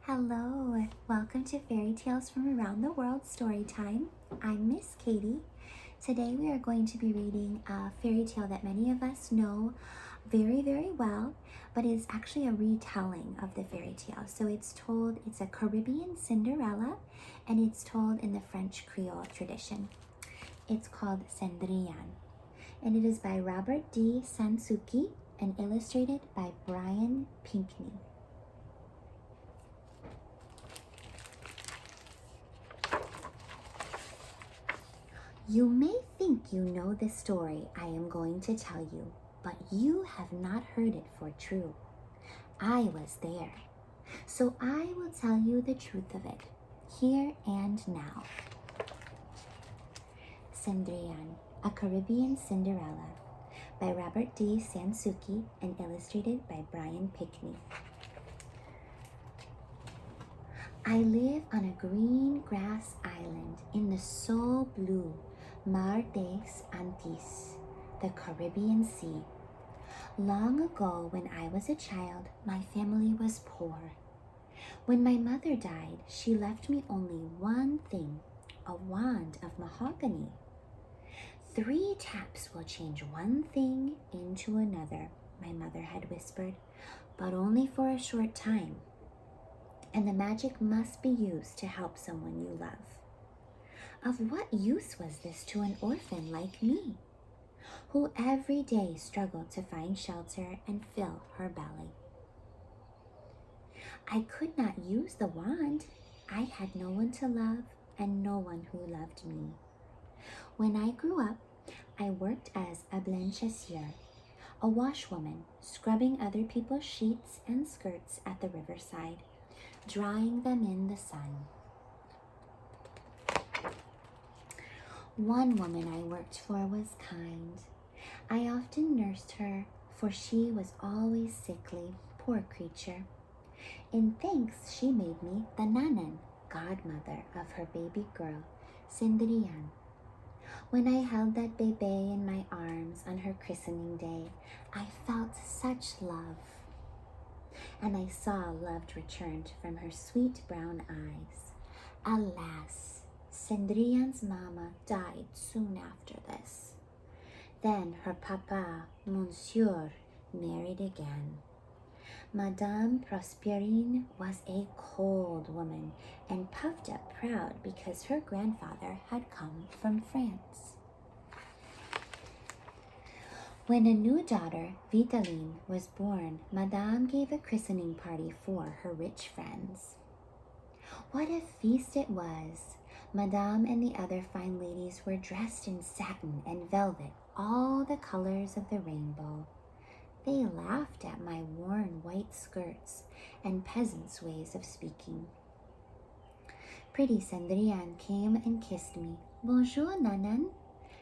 Hello, welcome to Fairy Tales from Around the World Storytime. I'm Miss Katie. Today we are going to be reading a fairy tale that many of us know very, very well, but is actually a retelling of the fairy tale. So it's a Caribbean Cinderella, and it's told in the French Creole tradition. It's called Cendrillon, and it is by Robert D. Souci and illustrated by Brian Pinkney. You may think you know the story I am going to tell you, but you have not heard it for true. I was there, so I will tell you the truth of it, here and now. Cendrillon, a Caribbean Cinderella, by Robert D. Souci and illustrated by Brian Pinkney. I live on a green grass island in the so blue Mar des Antilles, the Caribbean Sea. Long ago, when I was a child, my family was poor. When my mother died, she left me only one thing, a wand of mahogany. 3 taps will change one thing into another, my mother had whispered, but only for a short time. And the magic must be used to help someone you love. Of what use was this to an orphan like me, who every day struggled to find shelter and fill her belly? I could not use the wand. I had no one to love and no one who loved me. When I grew up, I worked as a blanchisseur, a washwoman, scrubbing other people's sheets and skirts at the riverside, drying them in the sun. One woman I worked for was kind. I often nursed her, for she was always sickly, poor creature. In thanks, she made me the nanan, godmother of her baby girl, Cendrillon. When I held that bébé in my arms on her christening day, I felt such love. And I saw love returned from her sweet brown eyes. Alas, Cendrillon's mama died soon after this. Then her papa, Monsieur, married again. Madame Prospérine was a cold woman and puffed up proud because her grandfather had come from France. When a new daughter, Vitaline, was born, Madame gave a christening party for her rich friends. What a feast it was! Madame and the other fine ladies were dressed in satin and velvet, all the colors of the rainbow. They laughed at my worn white skirts and peasants' ways of speaking. Pretty Cendrillon came and kissed me. Bonjour, nanan.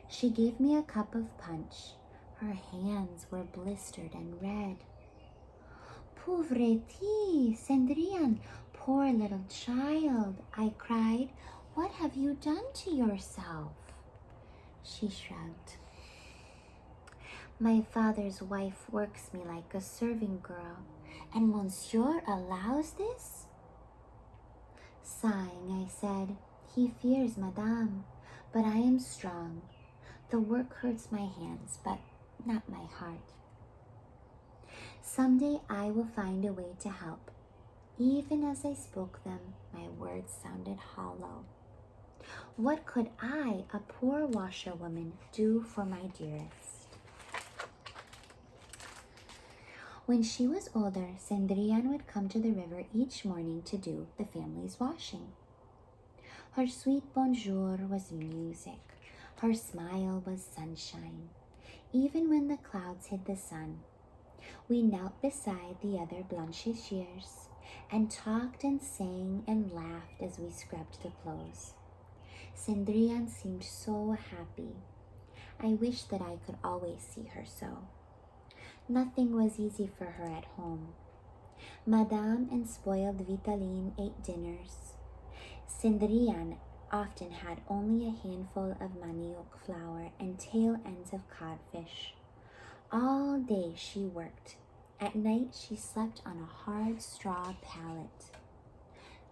She gave me a cup of punch. Her hands were blistered and red. Pauvreté, Cendrillon, poor little child, I cried. What have you done to yourself? She shrugged. My father's wife works me like a serving girl, and Monsieur allows this? Sighing, I said, he fears Madame, but I am strong. The work hurts my hands, but not my heart. Someday I will find a way to help. Even as I spoke them, my words sounded hollow. What could I, a poor washerwoman, do for my dearest? When she was older, Cendrillon would come to the river each morning to do the family's washing. Her sweet bonjour was music. Her smile was sunshine. Even when the clouds hid the sun, we knelt beside the other blanchisseurs and talked and sang and laughed as we scrubbed the clothes. Cendrillon seemed so happy. I wished that I could always see her so. Nothing was easy for her at home. Madame and spoiled Vitaline ate dinners. Cendrillon often had only a handful of manioc flour and tail ends of codfish. All day she worked. At night she slept on a hard straw pallet.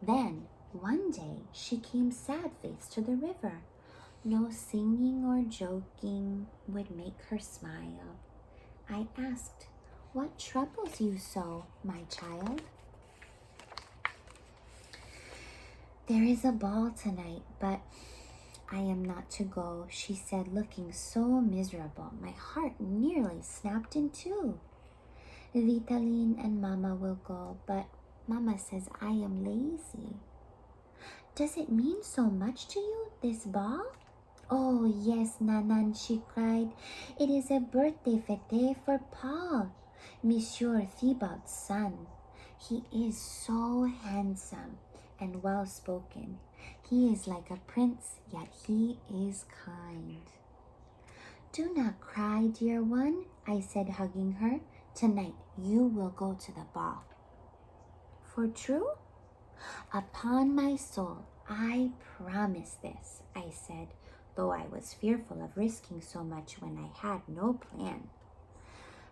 Then, one day, she came sad-faced to the river. No singing or joking would make her smile. I asked, "What troubles you so, my child?" "There is a ball tonight, but I am not to go," she said, looking so miserable. My heart nearly snapped in two. "Vitaline and Mama will go, but Mama says I am lazy." "Does it mean so much to you, this ball?" "Oh, yes, Nanan," she cried. "It is a birthday fete for Paul, Monsieur Thibault's son. He is so handsome and well-spoken. He is like a prince, yet he is kind." "Do not cry, dear one," I said, hugging her. "Tonight you will go to the ball." "For true?" "Upon my soul, I promise this," I said, though I was fearful of risking so much when I had no plan.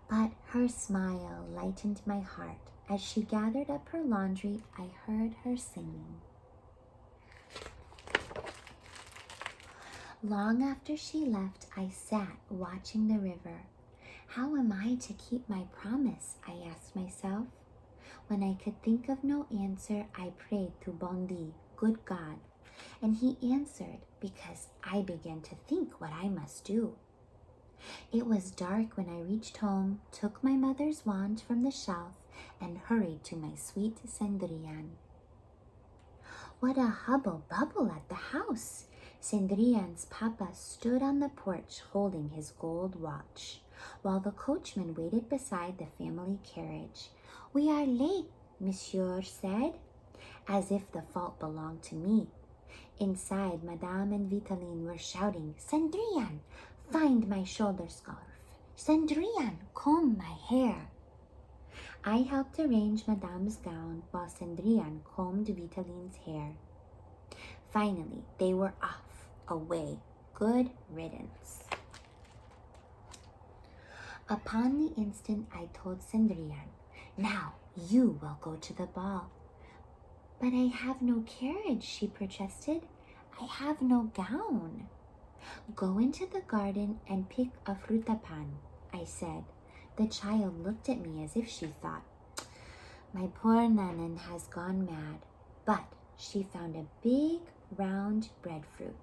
But her smile lightened my heart. As she gathered up her laundry, I heard her singing. Long after she left, I sat watching the river. How am I to keep my promise? I asked myself. When I could think of no answer, I prayed to Bondi, good God, and he answered because I began to think what I must do. It was dark when I reached home, took my mother's wand from the shelf, and hurried to my sweet Cendrillon. What a hubble-bubble at the house! Cendrillon's papa stood on the porch holding his gold watch, while the coachman waited beside the family carriage. "We are late," Monsieur said, as if the fault belonged to me. Inside, Madame and Vitaline were shouting, "Cendrillon, find my shoulder scarf. Cendrillon, comb my hair." I helped arrange Madame's gown while Cendrillon combed Vitaline's hair. Finally, they were off, away. Good riddance. Upon the instant, I told Cendrillon, "Now you will go to the ball." "But I have no carriage," she protested. "I have no gown." "Go into the garden and pick a frutapan," I said. The child looked at me as if she thought, "My poor Nanan has gone mad." But she found a big, round breadfruit.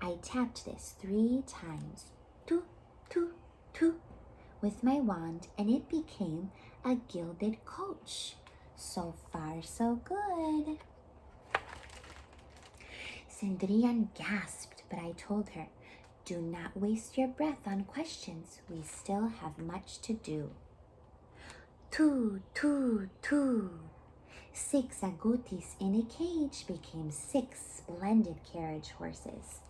I tapped this 3 times, tu, tu, tu, with my wand, and it became a gilded coach. So far, so good. Cendrillon gasped, but I told her, "Do not waste your breath on questions. We still have much to do." Tu, tu, tu. 6 agoutis in a cage became 6 splendid carriage horses.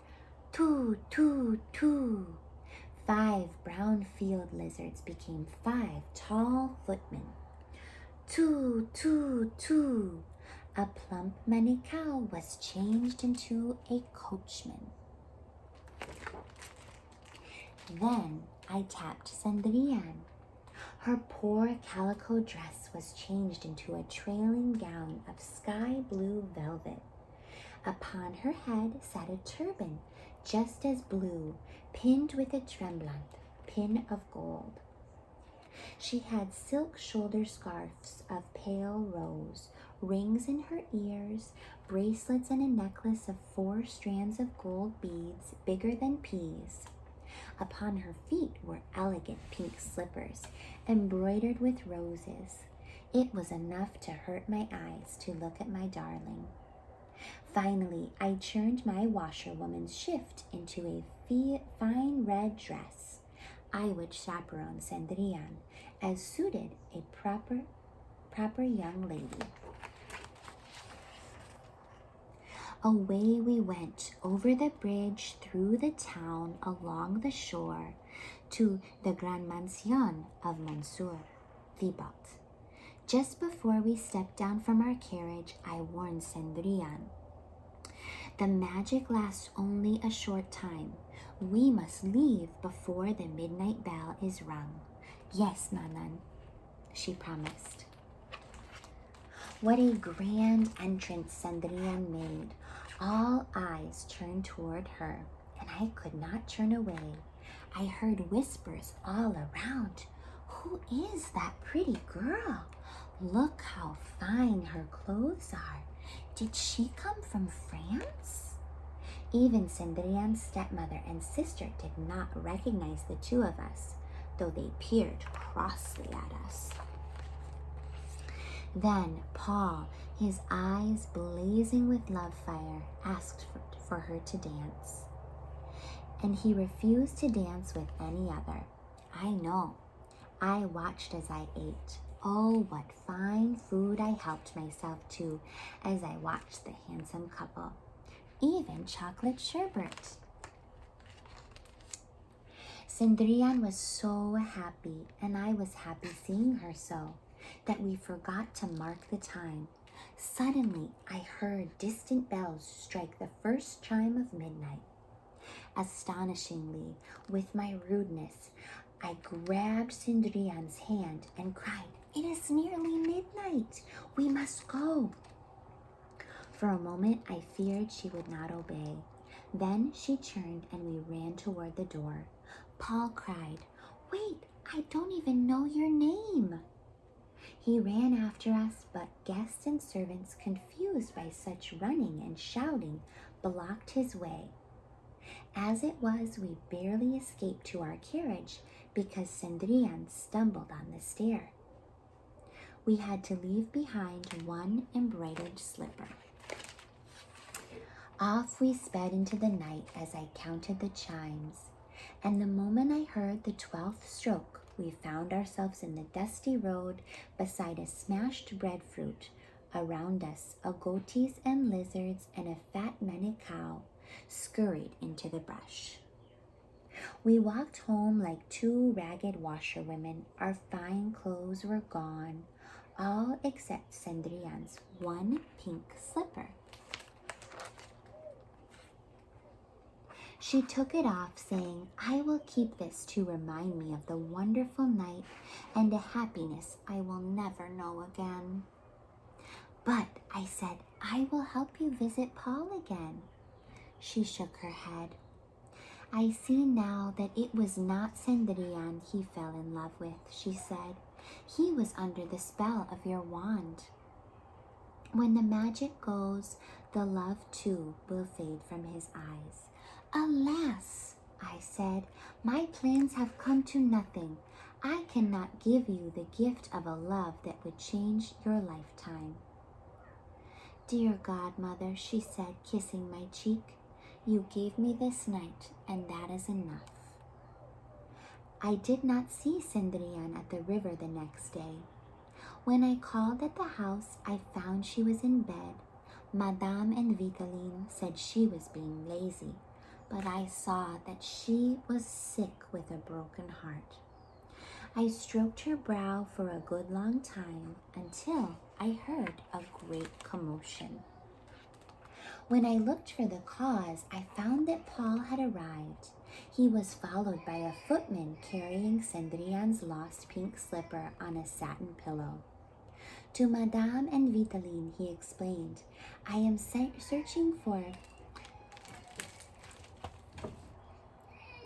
Tu, tu, tu. 5 brown field lizards became 5 tall footmen. Tu, tu, tu. A plump manical was changed into a coachman. Then I tapped Cendrillon. Her poor calico dress was changed into a trailing gown of sky blue velvet. Upon her head sat a turban, just as blue, pinned with a tremblant, pin of gold. She had silk shoulder scarfs of pale rose, rings in her ears, bracelets, and a necklace of 4 strands of gold beads bigger than peas. Upon her feet were elegant pink slippers, embroidered with roses. It was enough to hurt my eyes to look at my darling. Finally, I turned my washerwoman's shift into a fine red dress. I would chaperone Cendrillon as suited a proper young lady. Away we went, over the bridge, through the town, along the shore, to the Grand Mansion of Monsieur Thibault. Just before we stepped down from our carriage, I warned Cendrillon, "The magic lasts only a short time. We must leave before the midnight bell is rung." "Yes, Nanan," she promised. What a grand entrance Cendrillon made. All eyes turned toward her, and I could not turn away. I heard whispers all around. Who is that pretty girl? Look how fine her clothes are. Did she come from France? Even Cendrillon's stepmother and sister did not recognize the two of us, though they peered crossly at us. Then Paul, his eyes blazing with love fire, asked for her to dance. And he refused to dance with any other. I know. I watched as I ate. Oh, what fine food I helped myself to as I watched the handsome couple. Even chocolate sherbet. Cendrillon was so happy, and I was happy seeing her so, that we forgot to mark the time. Suddenly, I heard distant bells strike the first chime of midnight. Astonishingly, with my rudeness, I grabbed Cendrillon's hand and cried, "It is nearly midnight. We must go." For a moment, I feared she would not obey. Then she turned and we ran toward the door. Paul cried, "Wait, I don't even know your name." He ran after us, but guests and servants, confused by such running and shouting, blocked his way. As it was, we barely escaped to our carriage because Cendrillon stumbled on the stair. We had to leave behind one embroidered slipper. Off we sped into the night as I counted the chimes, and the moment I heard the 12th stroke, we found ourselves in the dusty road beside a smashed breadfruit. Around us, agoutis and lizards and a fat maned cow scurried into the brush. We walked home like two ragged washerwomen. Our fine clothes were gone, all except Cendrillon's one pink slipper. She took it off, saying, "I will keep this to remind me of the wonderful night and a happiness I will never know again." "But," I said, "I will help you visit Paul again." She shook her head. "I see now that it was not Cendrillon he fell in love with," she said. "He was under the spell of your wand. When the magic goes, the love too will fade from his eyes." "Alas," I said, "my plans have come to nothing. I cannot give you the gift of a love that would change your lifetime." "Dear godmother," she said, kissing my cheek, "you gave me this night, and that is enough." I did not see Cendrillon at the river the next day. When I called at the house, I found she was in bed. Madame and Vitaline said she was being lazy, but I saw that she was sick with a broken heart. I stroked her brow for a good long time until I heard a great commotion. When I looked for the cause, I found that Paul had arrived. He was followed by a footman carrying Cendrillon's lost pink slipper on a satin pillow. To Madame and Vitaline he explained, "I am searching for